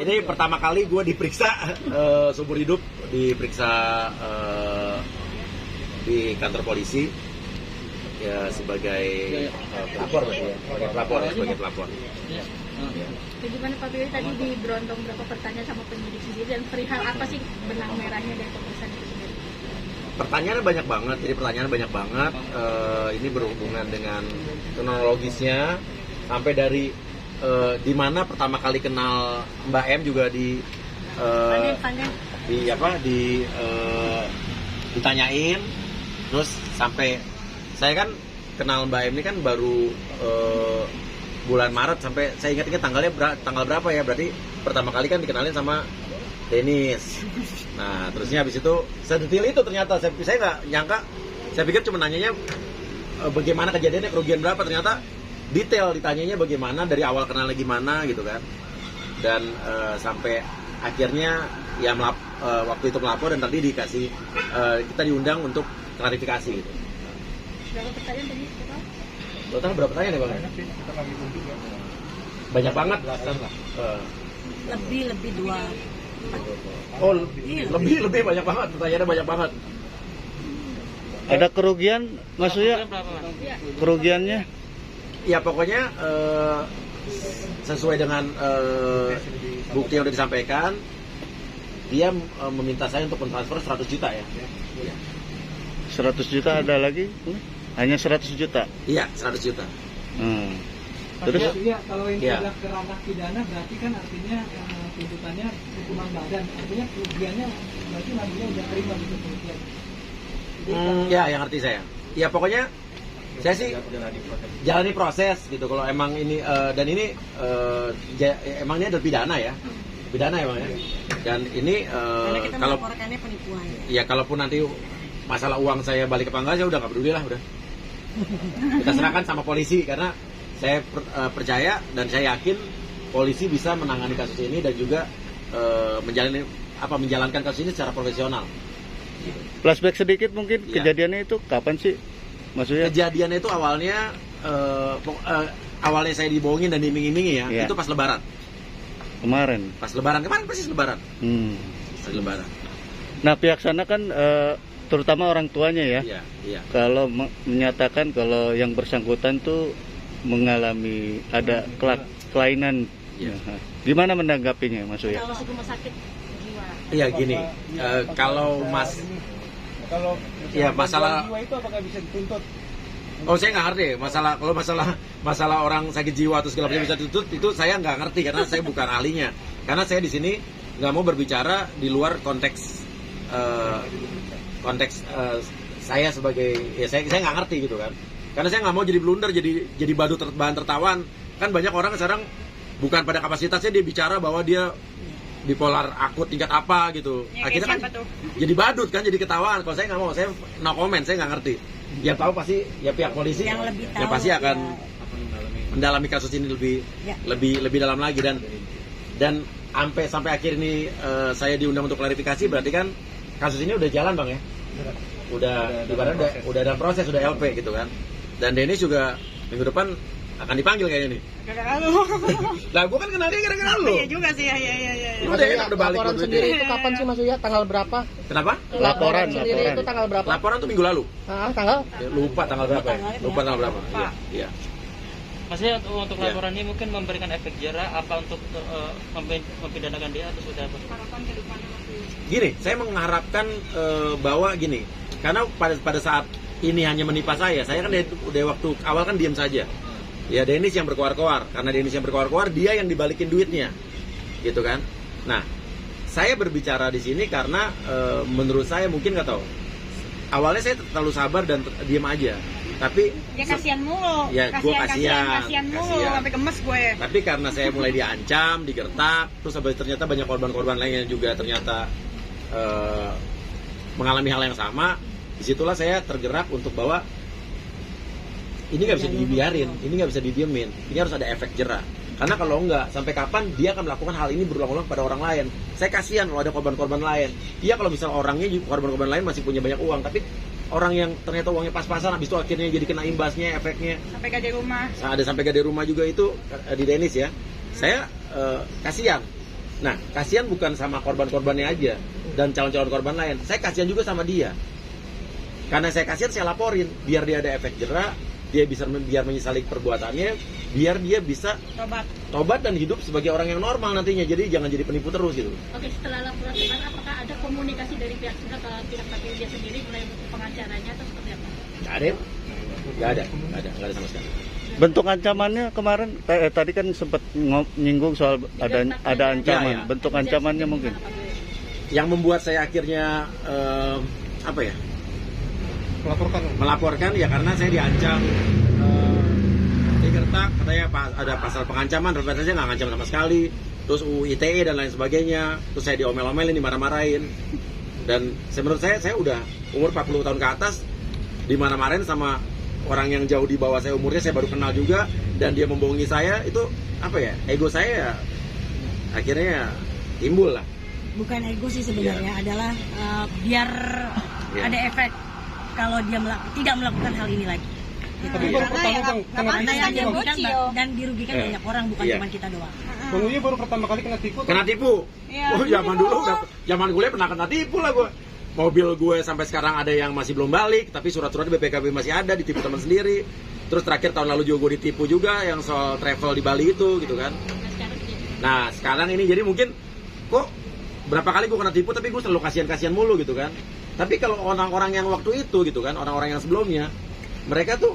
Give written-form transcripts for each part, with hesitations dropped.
Jadi pertama kali gue diperiksa seumur hidup, diperiksa di kantor polisi ya sebagai pelapor berarti ya, sebagai pelapor. Ya. Bagaimana Pak Firly tadi di Berondong berapa pertanyaan sama penyidik sendiri dan perihal apa sih benang merahnya dari pemeriksaan itu sendiri? Pertanyaannya banyak banget, jadi pertanyaan banyak banget. Ini berhubungan dengan kronologisnya sampai dari di mana pertama kali kenal Mbak M juga ditanyain, terus sampai saya kan kenal Mbak M ini kan baru bulan Maret, sampai saya ingat tanggal berapa ya, berarti pertama kali kan dikenalin sama Denis. Nah terusnya habis itu sedetil itu ternyata saya nggak nyangka, saya pikir cuma nanyanya bagaimana kejadiannya, kerugian berapa, ternyata detail ditanyanya bagaimana, dari awal kenalnya gimana gitu kan, dan sampai akhirnya ya waktu itu melapor dan tadi dikasih kita diundang untuk klarifikasi gitu. Berapa pertanyaan tadi? Total berapa pertanyaan ya Bang? Banyak banget. Lebih dua. Oh lebih banyak banget, pertanyaannya banyak banget. Ada kerugian, maksudnya kerugiannya? Ya pokoknya sesuai dengan bukti yang udah disampaikan, dia meminta saya untuk mentransfer 100 juta ya. 100 juta ada lagi? Hanya 100 juta? Iya, 100 juta. Terus? Iya, kalau ini adalah ke ranah pidana berarti kan artinya tuntutannya hukuman badan, artinya kerugiannya berarti nantinya udah terima gitu kerugian. Ya, yang ngerti saya. Ya pokoknya saya sih jalani proses gitu. Kalau emang ini dan ini emangnya ada pidana ya, pidana emang ya. Dan ini kalau melaporkannya penipuan. Ya kalaupun nanti masalah uang saya balik ke panggal, saya udah nggak peduli lah, udah. Kita serahkan sama polisi karena saya percaya dan saya yakin polisi bisa menangani kasus ini dan juga menjalankan kasus ini secara profesional. Flashback sedikit mungkin, kejadiannya itu kapan sih? Maksudnya? Kejadiannya itu awalnya awalnya saya dibohongin dan diiming-imingi ya, itu pas Lebaran. Kemarin persis Lebaran. Pas Lebaran. Nah pihak sana kan terutama orang tuanya ya. Iya. Kalau menyatakan kalau yang bersangkutan tuh mengalami ada kelainan. Iya. Gimana menanggapinya Mas Uya? Kalau masuk rumah sakit jiwa. Iya gini, kalau masalah jiwa itu apakah bisa dituntut? Oh saya nggak ngerti kalau masalah orang sakit jiwa atau segala macam bisa dituntut, itu saya nggak ngerti karena saya bukan ahlinya. Karena saya di sini nggak mau berbicara di luar konteks saya sebagai saya nggak ngerti gitu kan. Karena saya nggak mau jadi blunder, jadi bahan tertawan. Kan banyak orang sekarang bukan pada kapasitasnya dia bicara bahwa dia bipolar akut tingkat apa gitu. Akhirnya kan jadi badut kan, jadi ketawaan. Kalau saya nggak mau, saya no comment, saya nggak ngerti. Ya tahu pasti ya pihak polisi yang pasti akan mendalami kasus ini lebih dalam lagi, dan sampai akhir ini saya diundang untuk klarifikasi, berarti kan kasus ini udah jalan Bang ya. Udah dalam proses, udah LP gitu kan. Dan Denis juga minggu depan akan dipanggil kayaknya nih. Gara-gara lu. Lah gua kan kenal dia gara-gara lu. Iya juga sih, iya. Udah balik. Laporan sendiri itu kapan sih Mas Uya? Tanggal berapa? Kenapa? Laporan sendiri itu tanggal berapa? Laporan tuh minggu lalu. Tanggal? Ya, lupa tanggal berapa ya? Lupa tanggal berapa. Iya. Maksudnya untuk laporan ini mungkin memberikan efek jerah apa untuk mempidanakan dia atau sudah apa? Gini, saya mengharapkan bahwa gini, karena pada saat ini hanya menimpa saya kan udah waktu awal kan diam saja. Ya Denis yang berkoar-koar, karena Denis yang berkoar-koar, dia yang dibalikin duitnya, gitu kan. Nah, saya berbicara di sini karena menurut saya mungkin nggak tahu. Awalnya saya terlalu sabar dan diam aja, tapi ya kasihan mulu. Ya gue kasihan mulu sampai gemes gue. Tapi karena saya mulai diancam, digertak, terus ternyata banyak korban-korban lain yang juga ternyata mengalami hal yang sama. Disitulah saya tergerak untuk bahwa ini nggak bisa dibiarin, ini nggak bisa didiemin, ini harus ada efek jerah. Karena kalau enggak, sampai kapan dia akan melakukan hal ini berulang-ulang pada orang lain. Saya kasihan kalau ada korban-korban lain. Iya kalau misal orangnya, korban-korban lain masih punya banyak uang, tapi orang yang ternyata uangnya pas-pasan, habis itu akhirnya jadi kena imbasnya, efeknya. Sampai gade rumah. Ada sampai gade rumah juga itu di Denis ya. Saya kasihan. Nah, kasihan bukan sama korban-korbannya aja dan calon-calon korban lain. Saya kasihan juga sama dia. Karena saya kasihan, saya laporin biar dia ada efek jera, dia bisa biar menyesali perbuatannya, biar dia bisa tobat dan hidup sebagai orang yang normal nantinya. Jadi jangan jadi penipu terus gitu. Oke, setelah laporan kemarin, apakah ada komunikasi dari pihak sudah ke pihak KPU dia sendiri mulai pengacaranya atau seperti apa? Nggak ada sama sekali. Bentuk ancamannya kemarin tadi kan sempat nyinggung soal ada ancaman. Ya, ya. Bentuk ancamannya mungkin. Yang membuat saya akhirnya melaporkan ya karena saya diancam digertak, katanya ada pasal pengancaman, ternyata saya nggak ngancam sama sekali, terus UU ITE dan lain sebagainya, terus saya diomel-omelin, dimarah-marahin, dan menurut saya udah umur 40 tahun ke atas dimarah-marahin sama orang yang jauh di bawah saya umurnya, saya baru kenal juga, dan dia membohongi saya, itu ego saya akhirnya timbul lah. Bukan ego sih sebenarnya, adalah biar ada efek kalau dia tidak melakukan hal ini lagi. Tapi baru pertama Bang, Karena yang dirugikan dan dirugikan banyak orang, bukan cuma kita doang. Bang Uye baru pertama kali kena tipu. Kena tipu. Iya. Oh, zaman dulu zaman kuliah pernah kena tipu lah gue. Mobil gue sampai sekarang ada yang masih belum balik, tapi surat-surat BPKB masih ada, ditipu teman sendiri. Terus terakhir tahun lalu juga gue ditipu juga yang soal travel di Bali itu gitu kan. Nah, sekarang ini jadi mungkin kok berapa kali gue kena tipu tapi gue selalu kasihan mulu gitu kan. Tapi kalau orang-orang yang waktu itu gitu kan, orang-orang yang sebelumnya, mereka tuh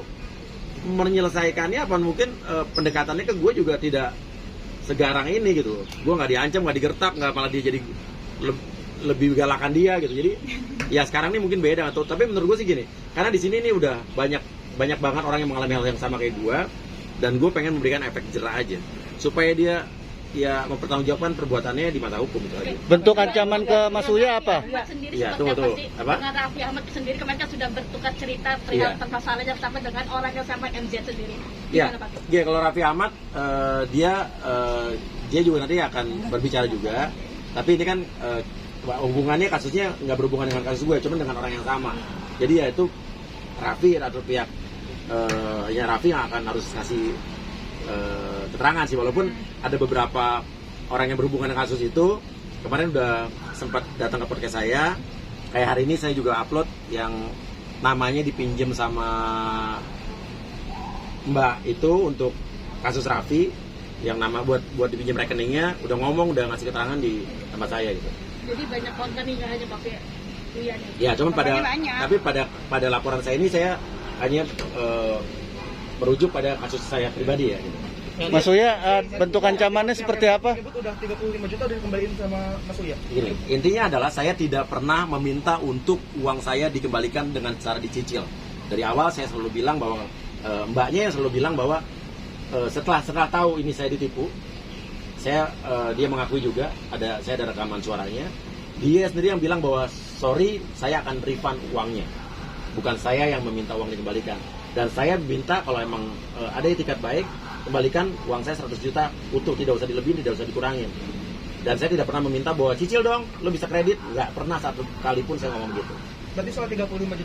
menyelesaikannya apa mungkin pendekatannya ke gue juga tidak segarang ini gitu. Gue nggak diancam, nggak digertak, nggak malah dia jadi lebih galakan dia gitu. Jadi ya sekarang ini mungkin beda atau tapi menurut gue sih gini, karena di sini nih udah banyak banget orang yang mengalami hal yang sama kayak gue, dan gue pengen memberikan efek jera aja supaya dia ya mempertanggungjawabkan perbuatannya di mata hukum itu aja. Bentuk ancaman ke Mas Uya apa? Iya, tunggu. Apa? Dengan Raffi Ahmad sendiri kemarin kan sudah bertukar cerita perihal permasalahan yang sama dengan orang yang sama MZ sendiri. Iya. Gimana Pak? Iya, kalau Raffi Ahmad dia juga nanti akan berbicara juga. Tapi ini kan hubungannya kasusnya nggak berhubungan dengan kasus gue, cuma dengan orang yang sama. Jadi ya itu Raffi atau pihak Raffi yang akan harus ngasih keterangan sih, walaupun ada beberapa orang yang berhubungan dengan kasus itu kemarin udah sempat datang ke podcast saya. Kayak hari ini saya juga upload yang namanya dipinjam sama Mbak itu untuk kasus Raffi, yang nama buat dipinjam rekeningnya, udah ngasih keterangan di tempat saya gitu. Jadi banyak korban nih, nggak hanya Pak Uya nih. Ya, cuman pada laporan saya ini saya hanya merujuk pada kasus saya pribadi ya gitu. Mas Uya, bentuk ancamannya seperti apa? Udah 35 juta udah dikembaliin sama Mas Uya. Gini, intinya adalah saya tidak pernah meminta untuk uang saya dikembalikan dengan cara dicicil. Dari awal saya selalu bilang bahwa mbaknya yang selalu bilang bahwa setelah tahu ini saya ditipu, dia mengakui juga saya ada rekaman suaranya. Dia sendiri yang bilang bahwa sorry, saya akan refund uangnya, bukan saya yang meminta uang dikembalikan. Dan saya minta kalau emang ada etikat baik, kembalikan uang saya 100 juta utuh, tidak usah dilebihin, tidak usah dikurangin. Dan saya tidak pernah meminta bahwa cicil dong, lo bisa kredit, nggak pernah satu kali pun saya ngomong gitu. Berarti soal 35 juta